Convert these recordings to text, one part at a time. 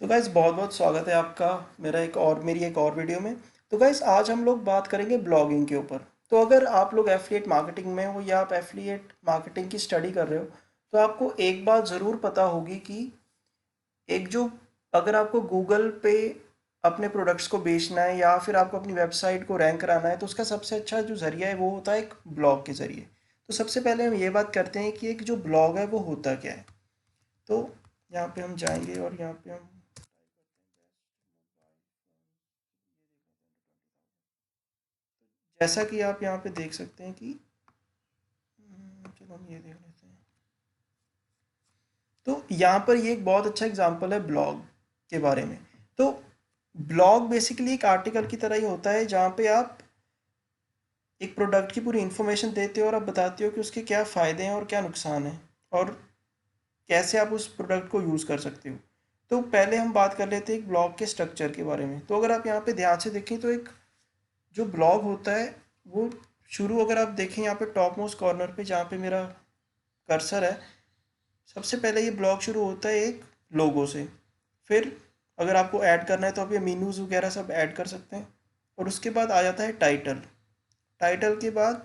तो गाइस बहुत बहुत स्वागत है आपका मेरी एक और वीडियो में। तो गाइस आज हम लोग बात करेंगे ब्लॉगिंग के ऊपर। तो अगर आप लोग एफिलिएट मार्केटिंग में हो या आप एफिलिएट मार्केटिंग की स्टडी कर रहे हो तो आपको एक बात ज़रूर पता होगी कि एक जो अगर आपको गूगल पे अपने प्रोडक्ट्स को बेचना है या फिर आपको अपनी वेबसाइट को रैंक कराना है तो उसका सबसे अच्छा जो ज़रिया है वो होता है एक ब्लॉग के ज़रिए। तो सबसे पहले हम ये बात करते हैं कि एक जो ब्लॉग है वो होता क्या है। तो यहाँ पे हम जाएंगे और यहाँ पे हम जैसा कि आप यहाँ पे देख सकते हैं कि चलो हम ये देख लेते हैं। तो यहाँ पर ये एक बहुत अच्छा एग्जांपल है ब्लॉग के बारे में। तो ब्लॉग बेसिकली एक आर्टिकल की तरह ही होता है जहाँ पे आप एक प्रोडक्ट की पूरी इन्फॉर्मेशन देते हो और आप बताते हो कि उसके क्या फ़ायदे हैं और क्या नुकसान है और कैसे आप उस प्रोडक्ट को यूज़ कर सकते हो। तो पहले हम बात कर लेते हैं एक ब्लॉग के स्ट्रक्चर के बारे में। तो अगर आप यहाँ पे ध्यान से देखें तो एक जो ब्लॉग होता है वो शुरू अगर आप देखें यहाँ पे टॉप मोस्ट कॉर्नर पे जहाँ पे मेरा कर्सर है, सबसे पहले ये ब्लॉग शुरू होता है एक लोगो से। फिर अगर आपको ऐड करना है तो आप ये मीनूज़ वगैरह सब ऐड कर सकते हैं। और उसके बाद आ जाता है टाइटल। टाइटल के बाद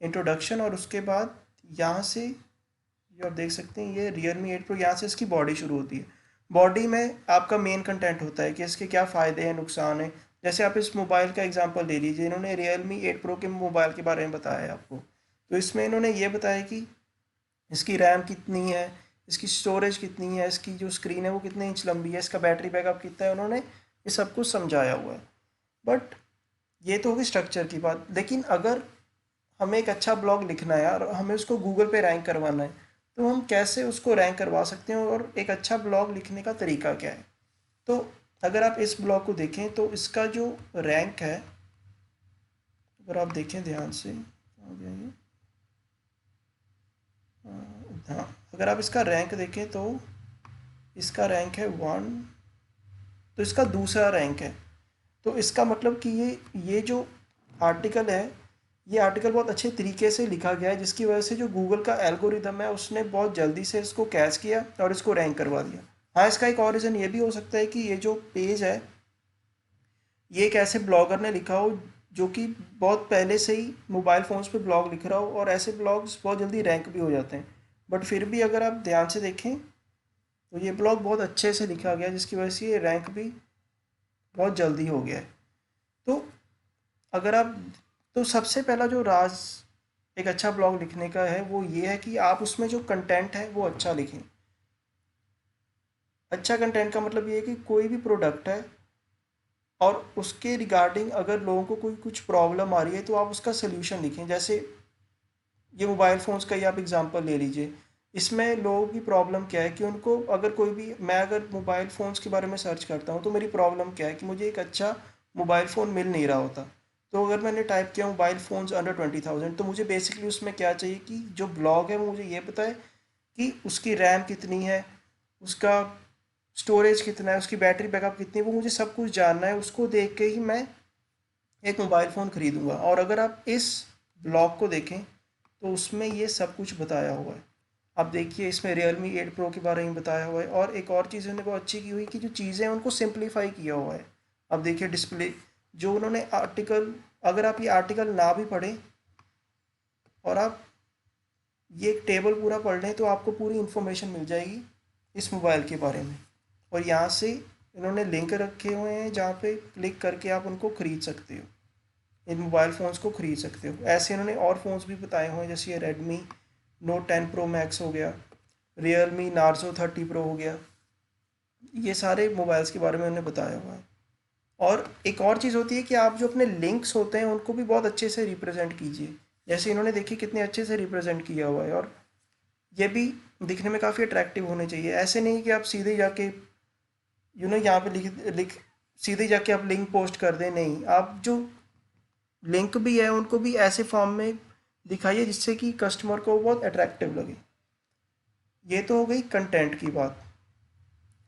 इंट्रोडक्शन और उसके बाद यहाँ से ये आप देख सकते हैं ये Realme 8 Pro, यहाँ से इसकी बॉडी शुरू होती है। बॉडी में आपका मेन कंटेंट होता है कि इसके क्या फ़ायदे हैं नुकसान है। जैसे आप इस मोबाइल का एग्जांपल ले लीजिए, इन्होंने Realme 8 Pro के मोबाइल के बारे में बताया है आपको। तो इसमें इन्होंने ये बताया कि इसकी रैम कितनी है, इसकी स्टोरेज कितनी है, इसकी जो स्क्रीन है वो कितने इंच लंबी है, इसका बैटरी बैकअप कितना है, उन्होंने ये सब कुछ समझाया हुआ है। बट ये तो होगी स्ट्रक्चर की बात। लेकिन अगर हमें एक अच्छा ब्लॉग लिखना है और हमें उसको गूगल पे रैंक करवाना है तो हम कैसे उसको रैंक करवा सकते हैं और एक अच्छा ब्लॉग लिखने का तरीका क्या है। तो अगर आप इस ब्लॉग को देखें तो इसका जो रैंक है, अगर आप देखें ध्यान से आ गया ये, हाँ, अगर आप इसका रैंक देखें तो इसका रैंक है 1। तो इसका दूसरा रैंक है। तो इसका मतलब कि ये जो आर्टिकल है, ये आर्टिकल बहुत अच्छे तरीके से लिखा गया है जिसकी वजह से जो गूगल का एल्गोरिदम है उसने बहुत जल्दी से इसको कैच किया और इसको रैंक करवा दिया। हाँ, इसका एक और रीज़न ये भी हो सकता है कि ये जो पेज है ये एक ऐसे ब्लॉगर ने लिखा हो जो कि बहुत पहले से ही मोबाइल फ़ोन्स पे ब्लॉग लिख रहा हो, और ऐसे ब्लॉग्स बहुत जल्दी रैंक भी हो जाते हैं। बट फिर भी अगर आप ध्यान से देखें तो ये ब्लॉग बहुत अच्छे से लिखा गया है जिसकी वजह से ये रैंक भी बहुत जल्दी हो गया है। तो अगर आप तो सबसे पहला जो राज एक अच्छा ब्लॉग लिखने का है वो ये है कि आप उसमें जो कंटेंट है वो अच्छा लिखें। अच्छा कंटेंट का मतलब ये है कि कोई भी प्रोडक्ट है और उसके रिगार्डिंग अगर लोगों को कोई कुछ प्रॉब्लम आ रही है तो आप उसका सल्यूशन लिखें। जैसे ये मोबाइल फ़ोन्स का ही आप एग्जांपल ले लीजिए। इसमें लोगों की प्रॉब्लम क्या है कि उनको अगर कोई भी मैं अगर मोबाइल फ़ोन्स के बारे में सर्च करता हूँ तो मेरी प्रॉब्लम क्या है कि मुझे एक अच्छा मोबाइल फ़ोन मिल नहीं रहा होता। तो अगर मैंने टाइप किया मोबाइल फ़ोन्स अंडर 20,000 तो मुझे बेसिकली उसमें क्या चाहिए कि जो ब्लॉग है वो मुझे ये बताए कि उसकी रैम कितनी है, उसका स्टोरेज कितना है, उसकी बैटरी बैकअप कितनी है, वो मुझे सब कुछ जानना है। उसको देख के ही मैं एक मोबाइल फ़ोन ख़रीदूँगा। और अगर आप इस ब्लॉग को देखें तो उसमें ये सब कुछ बताया हुआ है। आप देखिए इसमें Realme 8 Pro के बारे में बताया हुआ है, और एक और चीज़ उन्होंने बहुत अच्छी की हुई कि जो चीज़ें हैं उनको सिंप्लीफाई किया हुआ है। अब देखिए डिस्प्ले जो उन्होंने आर्टिकल, अगर आप ये आर्टिकल ना भी पढ़ें और आप ये एक टेबल पूरा पढ़ लें तो आपको पूरी इन्फॉर्मेशन मिल जाएगी इस मोबाइल के बारे में। और यहाँ से इन्होंने लिंक रखे हुए हैं जहाँ पे क्लिक करके आप उनको ख़रीद सकते हो, इन मोबाइल फ़ोन्स को ख़रीद सकते हो। ऐसे इन्होंने और फ़ोन्स भी बताए हुए हैं जैसे ये Redmi Note 10 Pro Max हो गया, Realme Narzo 30 Pro हो गया। ये सारे मोबाइल्स के बारे में उन्होंने बताया हुआ है। और एक और चीज़ होती है कि आप जो अपने लिंक्स होते हैं उनको भी बहुत अच्छे से रिप्रेजेंट कीजिए। जैसे इन्होंने देखिए कितने अच्छे से रिप्रेजेंट किया हुआ है, और ये भी दिखने में काफ़ी अट्रैक्टिव होने चाहिए। ऐसे नहीं कि आप सीधे जाके यहाँ पे लिख लिख सीधे जाके आप लिंक पोस्ट कर दें। नहीं, आप जो लिंक भी है उनको भी ऐसे फॉर्म में दिखाइए जिससे कि कस्टमर को बहुत अट्रैक्टिव लगे। ये तो हो गई कंटेंट की बात।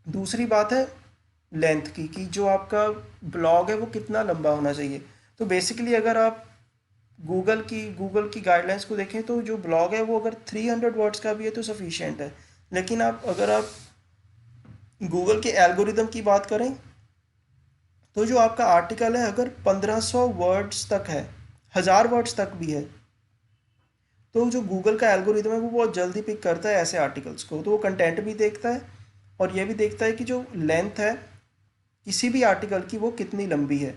दूसरी बात है लेंथ की, कि जो आपका ब्लॉग है वो कितना लंबा होना चाहिए। तो बेसिकली अगर आप गूगल की गाइडलाइंस को देखें तो जो ब्लॉग है वो अगर 300 वर्ड्स का भी है तो सफिशिएंट है। लेकिन आप अगर आप गूगल के एल्गोरिदम की बात करें तो जो आपका आर्टिकल है अगर 1500 वर्ड्स तक है, 1000 वर्ड्स तक भी है, तो जो गूगल का एल्गोरिदम है वो बहुत जल्दी पिक करता है ऐसे आर्टिकल्स को। तो वो कंटेंट भी देखता है और ये भी देखता है कि जो लेंथ है किसी भी आर्टिकल की वो कितनी लंबी है।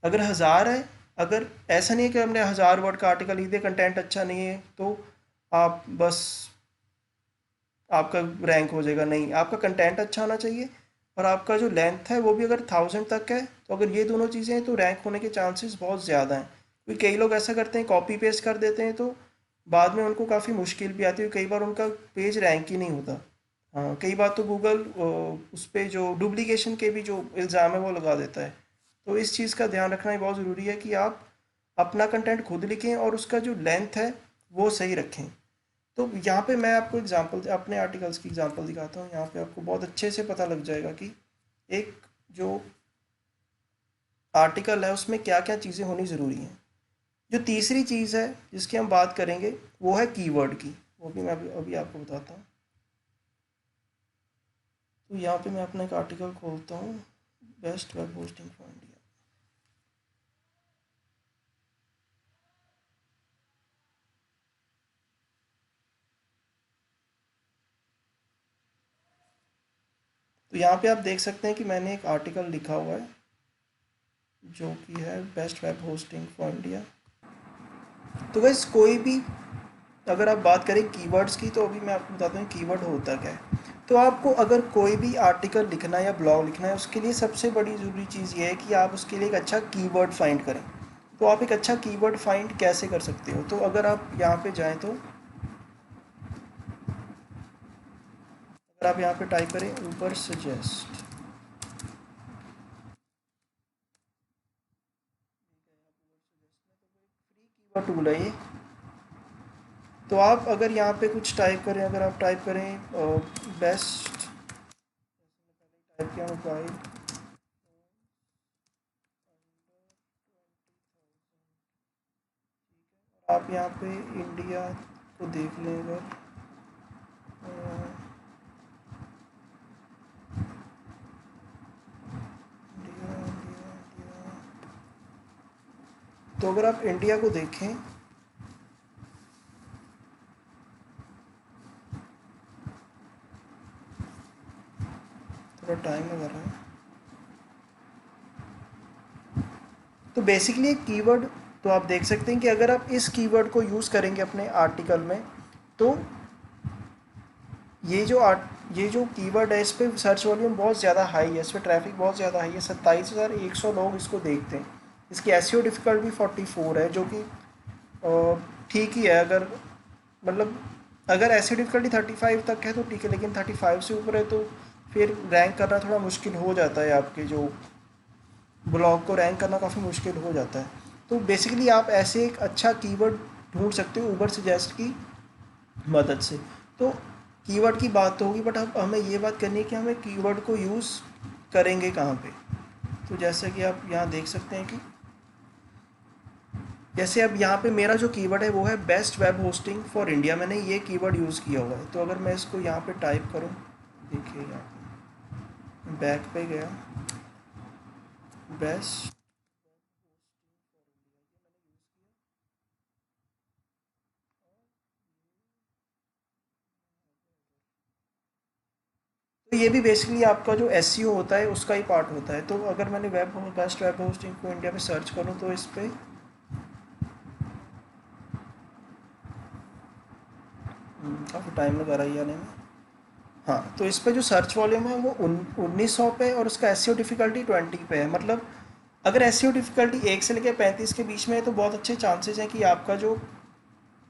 अगर 1000 है, अगर ऐसा नहीं है कि हमने 1000 वर्ड का आर्टिकल लिख दिया, कंटेंट अच्छा नहीं है तो आप बस आपका रैंक हो जाएगा, नहीं, आपका कंटेंट अच्छा होना चाहिए और आपका जो लेंथ है वो भी अगर 1000 तक है, तो अगर ये दोनों चीज़ें हैं तो रैंक होने के चांसेस बहुत ज़्यादा हैं। क्योंकि कई लोग ऐसा करते हैं, कॉपी पेस्ट कर देते हैं, तो बाद में उनको काफ़ी मुश्किल भी आती है, कई बार उनका पेज रैंक ही नहीं होता। हाँ, कई बार तो गूगल उस पर जो डुप्लीकेशन के भी जो इल्ज़ाम है वो लगा देता है। तो इस चीज़ का ध्यान रखना ही बहुत ज़रूरी है कि आप अपना कंटेंट खुद लिखें और उसका जो लेंथ है वो सही रखें। तो यहाँ पे मैं आपको एग्जांपल अपने आर्टिकल्स की एग्जांपल दिखाता हूँ। यहाँ पे आपको बहुत अच्छे से पता लग जाएगा कि एक जो आर्टिकल है उसमें क्या क्या चीज़ें होनी ज़रूरी हैं। जो तीसरी चीज़ है जिसकी हम बात करेंगे वो है कीवर्ड की, वो भी मैं अभी आपको बताता हूँ। तो यहाँ पे मैं अपना एक आर्टिकल खोलता हूँ, best web hosting for India. तो यहाँ पे आप देख सकते हैं कि मैंने एक आर्टिकल लिखा हुआ है जो कि है best web hosting for India. तो वैसे कोई भी, अगर आप बात करें कीवर्ड्स की, तो अभी मैं आपको बताता हूँ कीवर्ड होता क्या है। तो आपको अगर कोई भी आर्टिकल लिखना है या ब्लॉग लिखना है, उसके लिए सबसे बड़ी ज़रूरी चीज़ ये है कि आप उसके लिए एक अच्छा कीवर्ड फाइंड करें। तो आप एक अच्छा कीवर्ड फाइंड कैसे कर सकते हो, तो अगर आप यहाँ पे जाएँ, तो अगर आप यहाँ पे टाइप करें ऊबर सजेस्ट, कीवर्ड टूल है ये। तो आप अगर यहाँ पे कुछ टाइप करें, अगर आप टाइप करें बेस्ट, टाइप किया मोबाइल, आप यहाँ पे इंडिया को देख लें अगर, इंडिया इंडिया इंडिया, तो अगर आप इंडिया को देखें, थोड़ा टाइम लगा रहा है। तो बेसिकली एक कीवर्ड, तो आप देख सकते हैं कि अगर आप इस कीवर्ड को यूज़ करेंगे अपने आर्टिकल में, तो ये जो कीवर्ड है इस पर सर्च वॉल्यूम बहुत ज़्यादा हाई है, इस पर ट्रैफिक बहुत ज़्यादा हाई है, 27,100 लोग इसको देखते हैं। इसकी एसईओ डिफ़िकल्टी 44 है, जो कि ठीक ही है। अगर मतलब अगर एसईओ डिफ़िकल्टी 35 तक है तो ठीक है, लेकिन 35 से ऊपर है तो फिर रैंक करना थोड़ा मुश्किल हो जाता है, आपके जो ब्लॉग को रैंक करना काफ़ी मुश्किल हो जाता है। तो बेसिकली आप ऐसे एक अच्छा कीवर्ड ढूंढ सकते हो ऊबर सजेस्ट की मदद से। तो कीवर्ड की बात तो होगी, बट अब हमें ये बात करनी है कि हमें कीवर्ड को यूज़ करेंगे कहाँ पे। तो जैसे कि आप यहाँ देख सकते हैं कि जैसे अब यहाँ पे मेरा जो कीवर्ड है वो है best web hosting for India, मैंने ये कीवर्ड यूज़ किया हुआ है। तो अगर मैं इसको यहाँ पे टाइप करूँ, देखिए यहाँ पे बैक पे गया, बेस्ट, तो ये भी बेसिकली आपका जो एसईओ होता है उसका ही पार्ट होता है। तो अगर मैंने बेस्ट वेब होस्टिंग को इंडिया में सर्च करूँ, तो इस पर काफ़ी टाइम लगा रहा है आने में। हाँ, तो इस पे जो सर्च वॉल्यूम है वो 1900 पे और उसका एसईओ डिफ़िकल्टी 20 पे है। मतलब अगर एसईओ डिफ़िकल्टी 1 से लेकर 35 के बीच में है तो बहुत अच्छे चांसेस हैं कि आपका जो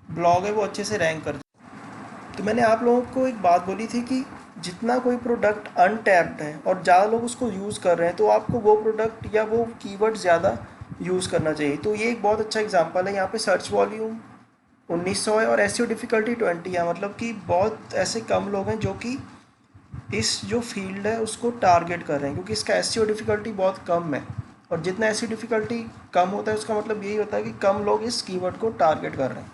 ब्लॉग है वो अच्छे से रैंक कर जाए। तो मैंने आप लोगों को एक बात बोली थी कि जितना कोई प्रोडक्ट अनटैप्ड है और ज़्यादा लोग उसको यूज़ कर रहे हैं, तो आपको वो प्रोडक्ट या वो कीवर्ड ज़्यादा यूज़ करना चाहिए। तो ये एक बहुत अच्छा एग्जांपल है। यहाँ पे सर्च वॉल्यूम 1900 है और एसईओ डिफ़िकल्टी 20 है, मतलब कि बहुत ऐसे कम लोग हैं जो कि इस जो फील्ड है उसको टारगेट कर रहे हैं, क्योंकि इसका एसईओ डिफ़िकल्टी बहुत कम है। और जितना एसईओ डिफ़िकल्टी कम होता है उसका मतलब यही होता है कि कम लोग इस कीवर्ड को टारगेट कर रहे हैं।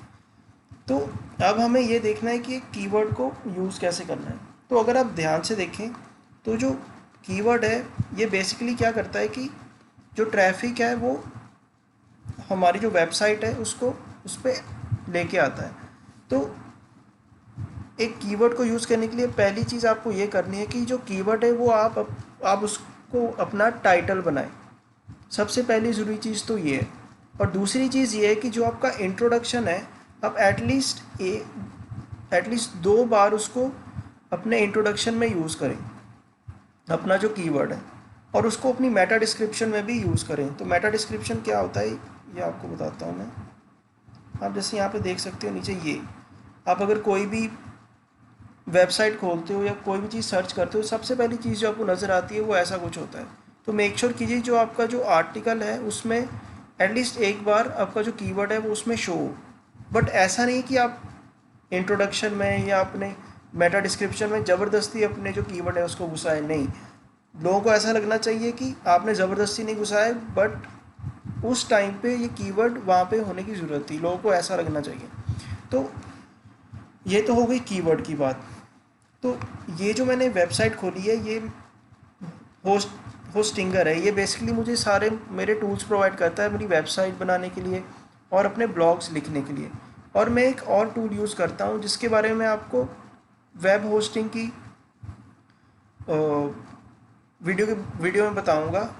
तो अब हमें ये देखना है कि एक कीवर्ड को यूज़ कैसे करना है। तो अगर आप ध्यान से देखें तो जो कीवर्ड है ये बेसिकली क्या करता है कि जो ट्रैफिक है वो हमारी जो वेबसाइट है उसको उस पर लेके आता है। तो एक कीवर्ड को यूज़ करने के लिए पहली चीज़ आपको ये करनी है कि जो कीवर्ड है वो आप उसको अपना टाइटल बनाएं। सबसे पहली ज़रूरी चीज़ तो ये है। और दूसरी चीज़ ये है कि जो आपका इंट्रोडक्शन है आप एटलीस्ट 2 बार उसको अपने इंट्रोडक्शन में यूज़ करें, अपना जो कीवर्ड है, और उसको अपनी मेटा डिस्क्रिप्शन में भी यूज़ करें। तो मेटा डिस्क्रिप्शन क्या होता है ये आपको बताता हूँ मैं। आप जैसे यहाँ पे देख सकते हो नीचे, ये आप अगर कोई भी वेबसाइट खोलते हो या कोई भी चीज़ सर्च करते हो, सबसे पहली चीज़ जो आपको नज़र आती है वो ऐसा कुछ होता है। तो मेक श्योर कीजिए जो आपका जो आर्टिकल है उसमें एटलीस्ट एक बार आपका जो कीवर्ड है वो उसमें शो हो। बट ऐसा नहीं कि आप इंट्रोडक्शन में या अपने मेटा डिस्क्रिप्शन में ज़बरदस्ती अपने जो कीवर्ड है उसको घुसाए, नहीं। लोगों को ऐसा लगना चाहिए कि आपने ज़बरदस्ती नहीं घुसाया, बट उस टाइम पे ये कीवर्ड वहाँ पे होने की ज़रूरत थी, लोगों को ऐसा लगना चाहिए। तो ये तो हो गई कीवर्ड की बात। तो ये जो मैंने वेबसाइट खोली है ये होस्टिंगर है। ये बेसिकली मुझे सारे मेरे टूल्स प्रोवाइड करता है मेरी वेबसाइट बनाने के लिए और अपने ब्लॉग्स लिखने के लिए। और मैं एक और टूल यूज़ करता हूँ जिसके बारे में आपको वेब होस्टिंग की वीडियो में बताऊँगा,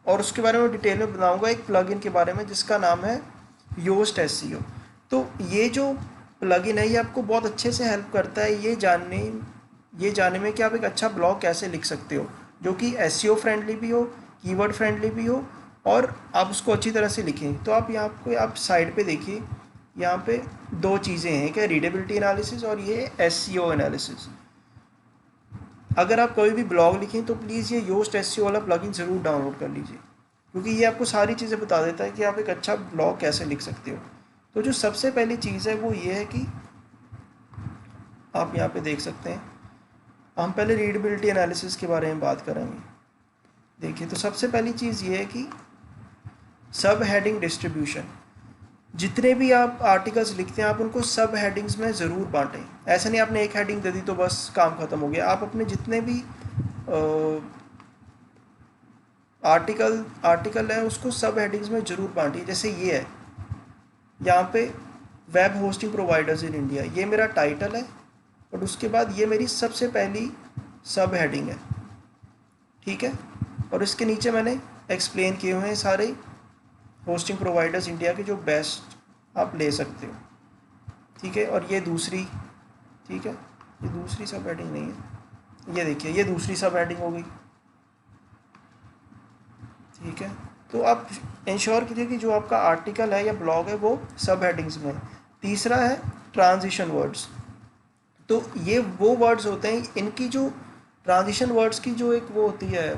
और उसके बारे में डिटेल में बताऊँगा एक प्लगइन के बारे में जिसका नाम है योस्ट एसईओ। तो ये जो प्लगइन है ये आपको बहुत अच्छे से हेल्प करता है ये जानने में कि आप एक अच्छा ब्लॉग कैसे लिख सकते हो जो कि एसईओ फ्रेंडली भी हो, कीवर्ड फ्रेंडली भी हो, और आप उसको अच्छी तरह से लिखें। तो आप यहाँ पे आप साइड पे देखिए, यहाँ पे 2 चीज़ें हैं, क्या रीडेबिलिटी एनालिसिस और ये एसईओ एनालिसिस। अगर आप कोई भी ब्लॉग लिखें तो प्लीज़ ये योस्ट एसईओ वाला प्लगइन ज़रूर डाउनलोड कर लीजिए, क्योंकि ये आपको सारी चीज़ें बता देता है कि आप एक अच्छा ब्लॉग कैसे लिख सकते हो। तो जो सबसे पहली चीज़ है वो ये है कि आप यहाँ पे देख सकते हैं, हम पहले रीडेबिलिटी एनालिसिस के बारे में बात करेंगे। देखिए, तो सबसे पहली चीज़ ये है कि सब हेडिंग डिस्ट्रीब्यूशन। जितने भी आप आर्टिकल्स लिखते हैं आप उनको सब हेडिंग्स में ज़रूर बांटें। ऐसा नहीं आपने एक हेडिंग दे दी तो बस काम ख़त्म हो गया। आप अपने जितने भी आर्टिकल है उसको सब हेडिंग्स में ज़रूर बांटिए। जैसे ये है यहाँ पे web hosting providers in India, ये मेरा टाइटल है और उसके बाद ये मेरी सबसे पहली सब हेडिंग है, ठीक है। और इसके नीचे मैंने एक्सप्लेन किए हुए हैं सारे होस्टिंग प्रोवाइडर्स इंडिया के जो बेस्ट आप ले सकते हो, ठीक है। और ये दूसरी, ठीक है, ये दूसरी सब हेडिंग नहीं है, ये देखिए ये दूसरी सब हेडिंग हो गई, ठीक है। तो आप इंश्योर कीजिए कि जो आपका आर्टिकल है या ब्लॉग है वो सब हेडिंग्स में है। तीसरा है ट्रांजिशन वर्ड्स। तो ये वो वर्ड्स होते हैं, इनकी जो ट्रांजिशन वर्ड्स की जो एक वो होती है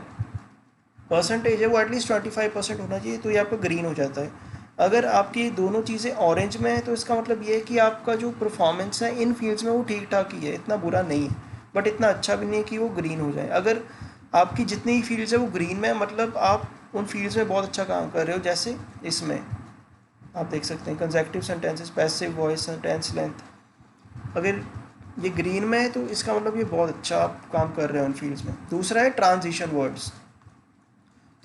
परसेंटेज है वो एटलीस्ट 25% होना चाहिए, तो ये आपका ग्रीन हो जाता है। अगर आपकी दोनों चीज़ें ऑरेंज में है तो इसका मतलब ये है कि आपका जो परफॉर्मेंस है इन फील्ड्स में वो ठीक ठाक ही है, इतना बुरा नहीं है, बट इतना अच्छा भी नहीं है कि वो ग्रीन हो जाए। अगर आपकी जितनी ही फील्ड्स है वो ग्रीन में है, मतलब आप उन फील्ड्स में बहुत अच्छा काम कर रहे हो। जैसे इसमें आप देख सकते हैं consecutive sentences, passive voice, sentence length, अगर ये ग्रीन में है तो इसका मतलब ये बहुत अच्छा आप काम कर रहे हो उन फील्ड्स में। दूसरा है ट्रांजिशन वर्ड्स।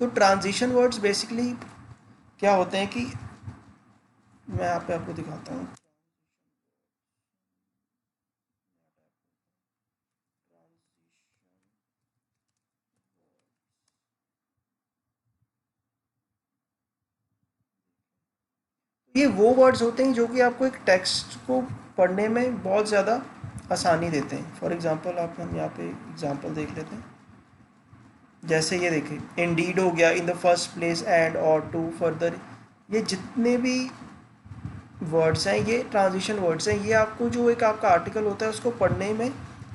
तो ट्रांजिशन वर्ड्स बेसिकली क्या होते हैं कि मैं यहाँ पे आपको दिखाता हूँ। ये वो वर्ड्स होते हैं जो कि आपको एक टेक्स्ट को पढ़ने में बहुत ज़्यादा आसानी देते हैं। फॉर एग्जांपल हम यहाँ पे एग्जांपल देख लेते हैं। जैसे ये देखें, इंडीड हो गया, in the first place, and, और, टू, फर्दर, ये जितने भी वर्ड्स हैं ये ट्रांजिशन वर्ड्स हैं। ये आपको जो एक आपका आर्टिकल होता है उसको पढ़ने में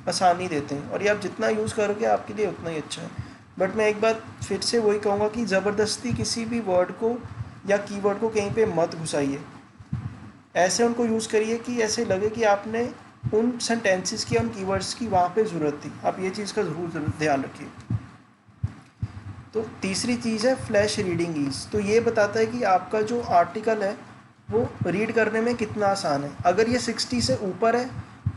आसानी देते हैं, और ये आप जितना यूज़ करोगे आपके लिए उतना ही अच्छा है। बट मैं एक बार फिर से वही कहूँगा कि ज़बरदस्ती किसी भी वर्ड को या कीवर्ड को कहीं पे मत घुसाइए। ऐसे उनको यूज़ करिए कि ऐसे लगे कि आपने उन सेंटेंसेस की, उन कीवर्ड्स की वहाँ पे ज़रूरत थी। आप ये चीज़ का ज़रूर ध्यान रखिए। तो तीसरी चीज़ है फ्लैश रीडिंग ईज। तो ये बताता है कि आपका जो आर्टिकल है वो रीड करने में कितना आसान है। अगर ये 60 से ऊपर है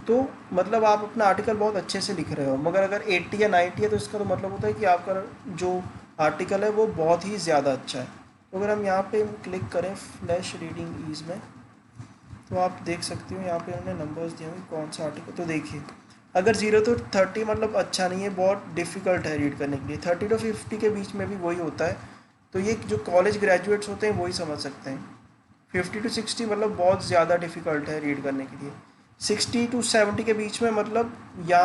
तो मतलब आप अपना आर्टिकल बहुत अच्छे से लिख रहे हो, मगर अगर 80 या 90 है तो इसका तो मतलब होता है कि आपका जो आर्टिकल है वो बहुत ही ज़्यादा अच्छा है। तो अगर हम यहाँ पे क्लिक करें फ्लैश रीडिंग ईज में, तो आप देख सकते हो यहाँ पे उन्होंने नंबर्स दिए हैं कौन सा आर्टिकल। तो देखिए अगर 0 to 30 मतलब अच्छा नहीं है, बहुत डिफ़िकल्ट है रीड करने के लिए। 30 to 50 के बीच में भी वही होता है, तो ये जो कॉलेज ग्रेजुएट्स होते हैं वही समझ सकते हैं। 50 to 60 मतलब बहुत ज़्यादा डिफ़िकल्ट है रीड करने के लिए। 60 to 70 के बीच में मतलब, या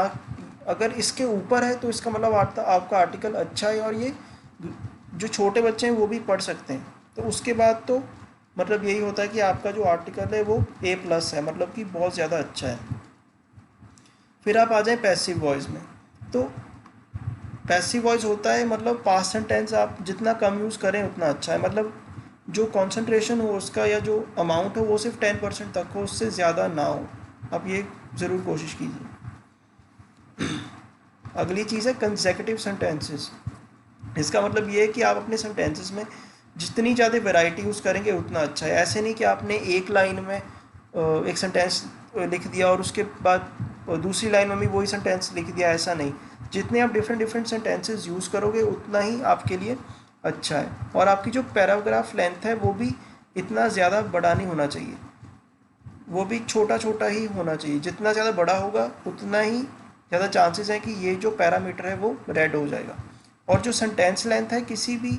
अगर इसके ऊपर है तो इसका मतलब आपका आर्टिकल अच्छा है और ये जो छोटे बच्चे हैं वो भी पढ़ सकते हैं। तो उसके बाद तो मतलब यही होता है कि आपका जो आर्टिकल है वो A+ है, मतलब कि बहुत ज़्यादा अच्छा है। फिर आप आ जाएं पैसिव वॉइस में। तो पैसिव वॉइस होता है मतलब पास्ट सेंटेंस आप जितना कम यूज़ करें उतना अच्छा है, मतलब जो कंसंट्रेशन हो उसका या जो अमाउंट हो वो सिर्फ 10% तक हो, उससे ज़्यादा ना हो। आप ये ज़रूर कोशिश कीजिए। अगली चीज़ है कंसेक्यूटिव सेंटेंसेस। इसका मतलब ये है कि आप अपने सेंटेंसेस में जितनी ज़्यादा वैरायटी यूज़ करेंगे उतना अच्छा है। ऐसे नहीं कि आपने एक लाइन में एक सेंटेंस लिख दिया और उसके बाद दूसरी लाइन में भी वही सेंटेंस लिख दिया, ऐसा नहीं। जितने आप डिफरेंट डिफरेंट सेंटेंसेस यूज़ करोगे उतना ही आपके लिए अच्छा है। और आपकी जो पैराग्राफ लेंथ है वो भी इतना ज़्यादा बड़ा नहीं होना चाहिए, वो भी छोटा छोटा ही होना चाहिए। जितना ज़्यादा बड़ा होगा उतना ही ज़्यादा चांसेस हैं कि ये जो पैरामीटर है वो रेड हो जाएगा। और जो सेंटेंस लेंथ है किसी भी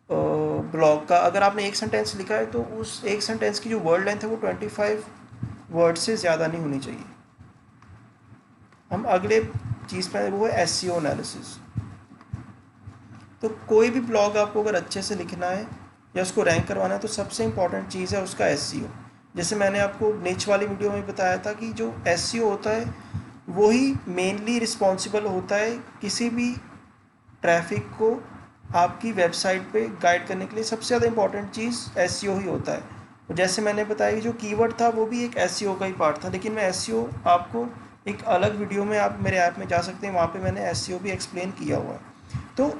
ब्लॉग का, अगर आपने एक सेंटेंस लिखा है तो उस एक सेंटेंस की जो वर्ड लेंथ है वो 25 वर्ड से ज़्यादा नहीं होनी चाहिए। हम अगले चीज़ पे वो है SEO एनालिसिस। तो कोई भी ब्लॉग आपको अगर अच्छे से लिखना है या उसको रैंक करवाना है तो सबसे इम्पॉर्टेंट चीज़ है उसका SEO। जैसे मैंने आपको निच वाली वीडियो में बताया था कि जो SEO होता है वही मेनली रिस्पॉन्सिबल होता है किसी भी ट्रैफिक को आपकी वेबसाइट पे गाइड करने के लिए। सबसे ज़्यादा इंपॉर्टेंट चीज़ SEO ही होता है। और जैसे मैंने बताया कि जो कीवर्ड था वो भी एक SEO का ही पार्ट था, लेकिन मैं SEO आपको एक अलग वीडियो में, आप मेरे ऐप में जा सकते हैं, वहाँ पे मैंने SEO भी एक्सप्लेन किया हुआ है। तो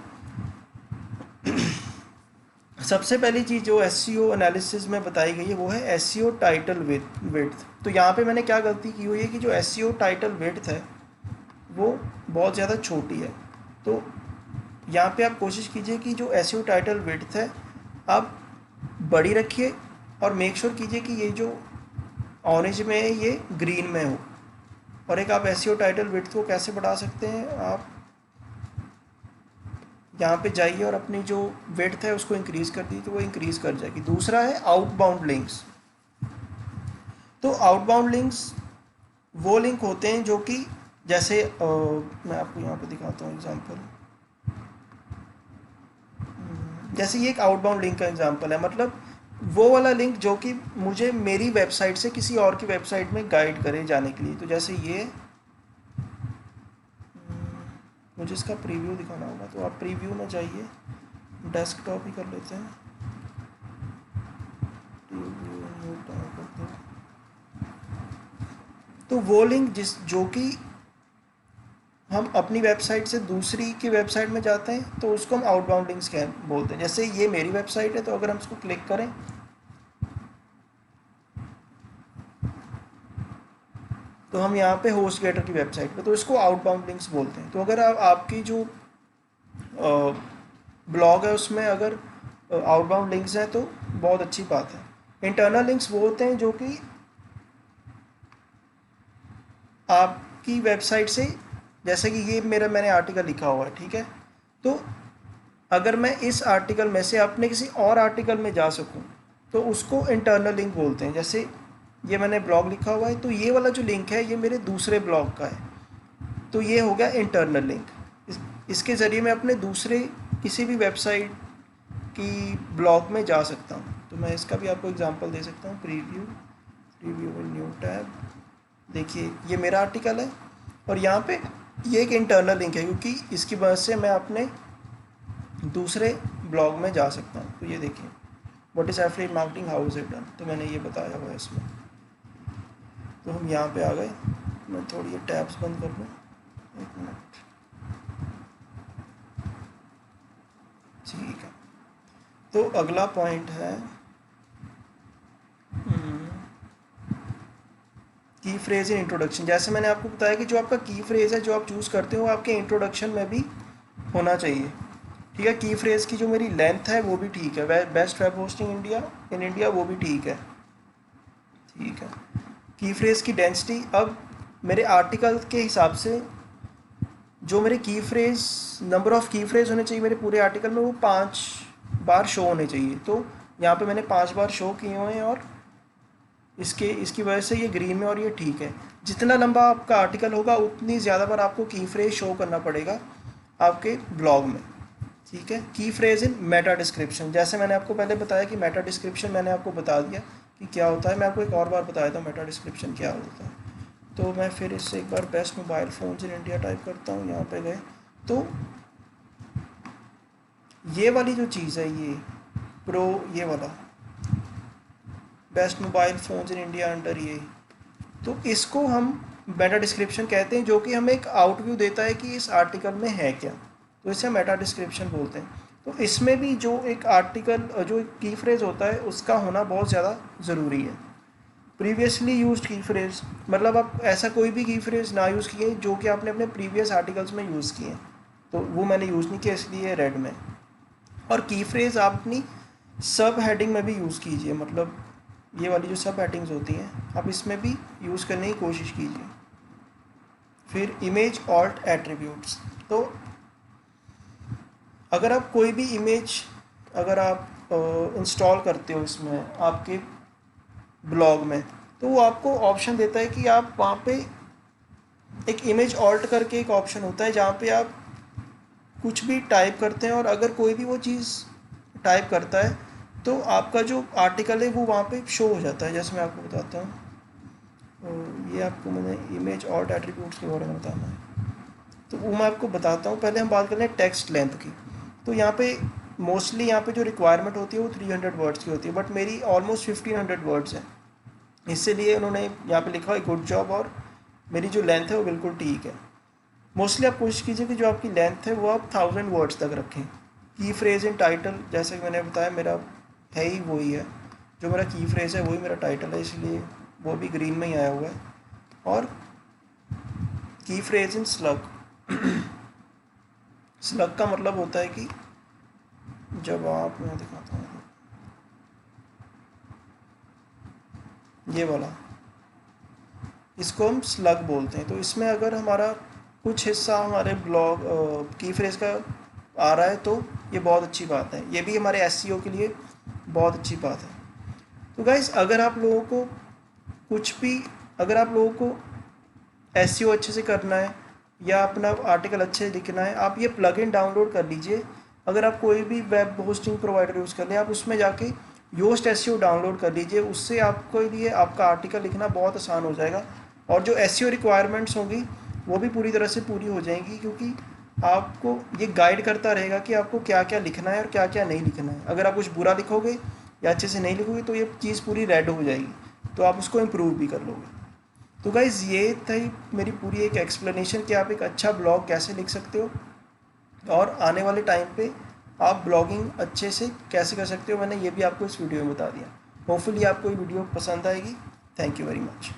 सबसे पहली चीज़ जो SEO एनालिसिस में बताई गई है वो है SEO टाइटल विड्थ। तो यहाँ पे मैंने क्या गलती की हुई है कि जो SEO टाइटल विड्थ है वो बहुत ज़्यादा छोटी है। तो यहाँ पे आप कोशिश कीजिए कि जो SEO टाइटल विड्थ है आप बड़ी रखिए, और मेक श्योर कीजिए कि ये जो ऑरेंज में है ये ग्रीन में हो। और एक आप SEO टाइटल विड्थ को कैसे बढ़ा सकते हैं, आप यहाँ पे जाइए और अपनी जो विड्थ है उसको इंक्रीज़ कर दीजिए तो वो इंक्रीज़ कर जाएगी। दूसरा है आउटबाउंड लिंक्स। तो आउटबाउंड लिंक्स वो लिंक होते हैं जो कि जैसे मैं आपको यहाँ पे दिखाता हूँ एग्जांपल। जैसे ये एक आउटबाउंड लिंक का एग्जांपल है, मतलब वो वाला लिंक जो कि मुझे मेरी वेबसाइट से किसी और की वेबसाइट में गाइड करे जाने के लिए। तो जैसे ये मुझे इसका प्रीव्यू दिखाना होगा, तो आप प्रीव्यू में जाइए, डेस्कटॉप ही कर लेते हैं, प्रीव्यू न्यू टैब करते हैं। तो वो लिंक जो कि हम अपनी वेबसाइट से दूसरी की वेबसाइट में जाते हैं तो उसको हम आउटबाउंड लिंक्स कह बोलते हैं। जैसे ये मेरी वेबसाइट है तो अगर हम इसको क्लिक करें तो हम यहाँ पे होस्ट गेटर की वेबसाइट पे, तो इसको आउटबाउंड लिंक्स बोलते हैं। तो अगर आपकी जो ब्लॉग है उसमें अगर आउटबाउंड लिंक्स हैं तो बहुत अच्छी बात है। इंटरनल लिंक्स वो होते हैं जो कि आपकी वेबसाइट से, जैसे कि ये मैंने आर्टिकल लिखा हुआ है, ठीक है, तो अगर मैं इस आर्टिकल में से अपने किसी और आर्टिकल में जा सकूं तो उसको इंटरनल लिंक बोलते हैं। जैसे ये मैंने ब्लॉग लिखा हुआ है तो ये वाला जो लिंक है ये मेरे दूसरे ब्लॉग का है, तो ये हो गया इंटरनल लिंक। इसके ज़रिए मैं अपने दूसरे किसी भी वेबसाइट की ब्लॉग में जा सकता हूँ। तो मैं इसका भी आपको एग्जांपल दे सकता हूँ, प्रीव्यू में न्यू टैब। देखिए ये मेरा आर्टिकल है और यहाँ पे ये एक इंटरनल लिंक है क्योंकि इसकी वजह से मैं अपने दूसरे ब्लॉग में जा सकता हूँ। तो ये देखिए what is affiliate marketing, how is it done, तो मैंने ये बताया हुआ है इसमें। तो हम यहाँ पे आ गए। मैं थोड़ी ये टैब्स बंद कर लूँ, एक मिनट, ठीक है। तो अगला पॉइंट है कि की फ्रेज इन इंट्रोडक्शन, जैसे मैंने आपको बताया कि जो आपका की फ्रेज है जो आप चूज़ करते हो वो आपके इंट्रोडक्शन में भी होना चाहिए। ठीक है, की फ्रेज की जो मेरी लेंथ है वो भी ठीक है, best web hosting India in India वो भी ठीक है। ठीक है, की फ्रेज की डेंसिटी, अब मेरे आर्टिकल के हिसाब से जो मेरे की फ्रेज नंबर ऑफ़ की फ्रेज होने चाहिए मेरे पूरे आर्टिकल में वो 5 बार शो होने चाहिए। तो यहाँ पे मैंने 5 बार शो किए हुए हैं और इसकी वजह से ये ग्रीन में और ये ठीक है। जितना लंबा आपका आर्टिकल होगा उतनी ज़्यादा बार आपको की फ्रेज शो करना पड़ेगा आपके ब्लॉग में। ठीक है, की फ्रेज इन मेटा डिस्क्रिप्शन, जैसे मैंने आपको पहले बताया कि मेटा डिस्क्रिप्शन मैंने आपको बता दिया कि क्या होता है, मैं आपको एक और बार बताया था मेटा डिस्क्रिप्शन क्या होता है। तो मैं फिर इससे एक बार best mobile phones in India type करता हूँ, यहाँ पे गए तो ये वाली जो चीज़ है ये प्रो, ये वाला best mobile phones in India under ये, तो इसको हम मेटा डिस्क्रिप्शन कहते हैं, जो कि हमें एक आउटव्यू देता है कि इस आर्टिकल में है क्या, तो इसे मेटा डिस्क्रिप्शन बोलते हैं। तो इसमें भी जो एक आर्टिकल जो की फ्रेज होता है उसका होना बहुत ज़्यादा ज़रूरी है। प्रीवियसली यूज्ड की फ्रेज, मतलब आप ऐसा कोई भी की फ्रेज ना यूज़ किए जो कि आपने अपने प्रीवियस आर्टिकल्स में यूज़ किए, तो वो मैंने यूज़ नहीं किया इसलिए रेड में। और की फ्रेज आप अपनी सब हेडिंग में भी यूज़ कीजिए, मतलब ये वाली जो सब हेडिंग्स होती हैं आप इसमें भी यूज़ करने की कोशिश कीजिए। फिर इमेज ऑल्ट एट्रीब्यूट्स, तो अगर आप कोई भी इमेज अगर आप इंस्टॉल करते हो इसमें आपके ब्लॉग में, तो वो आपको ऑप्शन देता है कि आप वहाँ पे एक इमेज ऑल्ट करके एक ऑप्शन होता है जहाँ पे आप कुछ भी टाइप करते हैं और अगर कोई भी वो चीज़ टाइप करता है तो आपका जो आर्टिकल है वो वहाँ पे शो हो जाता है। जैसे मैं आपको बताता हूँ, ये आपको मैंने इमेज ऑल्ट एट्रीब्यूट्स के बारे में बताना है, तो वो मैं आपको बताता हूँ। पहले हम बात कर लें टेक्स्ट लेंथ की। तो यहाँ पे मोस्टली यहाँ पे जो रिक्वायरमेंट होती है वो 300 वर्ड्स की होती है, बट मेरी ऑलमोस्ट 1500 वर्ड्स है, इसलिए उन्होंने यहाँ पे लिखा है गुड जॉब, और मेरी जो लेंथ है वो बिल्कुल ठीक है। मोस्टली आप कोशिश कीजिए कि जो आपकी लेंथ है वो आप 1000 वर्ड्स तक रखें। की फ्रेज इन टाइटल, जैसे कि मैंने बताया मेरा है ही वही है, जो मेरा की फ्रेज है वही मेरा टाइटल है, इसलिए वो भी ग्रीन में ही आया हुआ है। और की फ्रेज इन स्लग, स्लग का मतलब होता है कि जब आप, मैं दिखाता हूँ ये वाला, इसको हम स्लग बोलते हैं। तो इसमें अगर हमारा कुछ हिस्सा हमारे ब्लॉग की फ्रेज का आ रहा है तो ये बहुत अच्छी बात है, ये भी हमारे एसईओ के लिए बहुत अच्छी बात है। तो गाइस अगर आप लोगों को कुछ भी, अगर आप लोगों को एसईओ अच्छे से करना है या अपना आर्टिकल अच्छे से लिखना है, आप ये प्लगइन डाउनलोड कर लीजिए। अगर आप कोई भी वेब होस्टिंग प्रोवाइडर यूज़ कर लें, आप उसमें जाके योस्ट एसईओ डाउनलोड कर लीजिए, उससे आपको लिए आपका आर्टिकल लिखना बहुत आसान हो जाएगा और जो एसईओ रिक्वायरमेंट्स होंगी वो भी पूरी तरह से पूरी हो जाएंगी, क्योंकि आपको ये गाइड करता रहेगा कि आपको क्या क्या लिखना है और क्या क्या नहीं लिखना है। अगर आप कुछ बुरा लिखोगे या अच्छे से नहीं लिखोगे तो ये चीज़ पूरी रेड हो जाएगी, तो आप उसको इम्प्रूव भी कर लोगे। तो गाइज़ ये थी मेरी पूरी एक एक्सप्लेनेशन कि आप एक अच्छा ब्लॉग कैसे लिख सकते हो और आने वाले टाइम पे आप ब्लॉगिंग अच्छे से कैसे कर सकते हो, मैंने ये भी आपको इस वीडियो में बता दिया। होपफुली आपको ये वीडियो पसंद आएगी। Thank you very much.